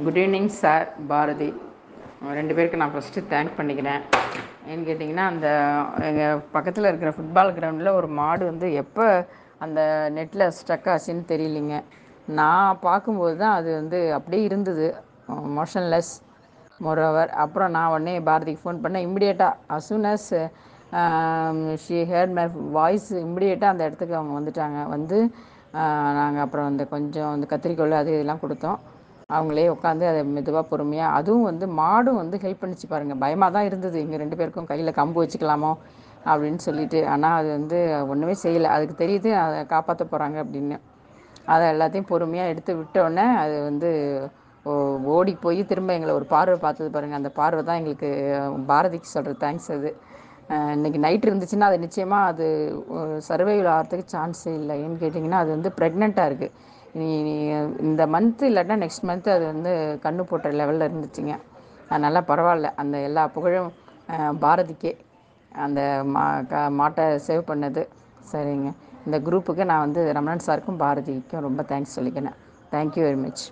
Good evening sir Bharathi. ரெண்டு பேருக்கு நான் ஃபஸ்ட்டு தேங்க் பண்ணிக்கிறேன். ஏன்னு கேட்டிங்கன்னா, அந்த எங்கள் பக்கத்தில் இருக்கிற ஃபுட்பால் கிரவுண்டில் ஒரு மாடு வந்து எப்போ அந்த நெட்டில் ஸ்ட்ரக் ஆச்சுன்னு தெரியலிங்க. நான் பார்க்கும்போது தான் அது வந்து அப்படியே இருந்தது, மோஷன்லெஸ் மோரோவர். அப்புறம் நான் உடனே பாரதிக்கு ஃபோன் பண்ணேன். இம்மிடியேட்டாக as soon as she heard my voice, இம்மிடியேட்டாக அந்த இடத்துக்கு அவங்க வந்துட்டாங்க. வந்து நாங்கள் அப்புறம் அந்த கொஞ்சம் அந்த கத்திரிக்கோல் அது இதெல்லாம் கொடுத்தோம். அவங்களே உட்காந்து அதை மெதுவாக பொறுமையாக, அதுவும் வந்து மாடும் வந்து ஹெல்ப் பண்ணிச்சு பாருங்கள். பயமாக தான் இருந்தது எங்கள் ரெண்டு பேருக்கும், கையில் கம்பு வச்சுக்கலாமோ அப்படின்னு சொல்லிட்டு. ஆனால் அது வந்து ஒன்றுமே செய்யலை. அதுக்கு தெரியுது அதை காப்பாற்ற போகிறாங்க அப்படின்னு. அதை எல்லாத்தையும் பொறுமையாக எடுத்து விட்டோடனே அது வந்து ஓடி போய் திரும்ப எங்களை ஒரு பார்வை பார்த்தது பாருங்கள். அந்த பார்வை தான் எங்களுக்கு பாரதிக்கு சொல்கிற தேங்க்ஸ். அது இன்றைக்கி நைட் இருந்துச்சுன்னா அது நிச்சயமாக அது சர்வைவல் ஆகிறதுக்கு சான்ஸே இல்லை. ஏன்னு கேட்டிங்கன்னா, அது வந்து ப்ரெக்னெண்ட்டாக இருக்குது. நீ இந்த மந்த்து இல்லாட்டினா நெக்ஸ்ட் மந்த்து அது வந்து கன்று போட்ட லெவலில் இருந்துச்சுங்க. அதனால் பரவாயில்ல. அந்த எல்லா புகழும் பாரதிக்கே, அந்த மாட்டை சேவ் பண்ணது. சரிங்க. இந்த குரூப்புக்கு நான் வந்து ரமணன் சாருக்கும் பாரதிக்கும் ரொம்ப தேங்க்ஸ் சொல்லிக்கிறேன். Thank you very much.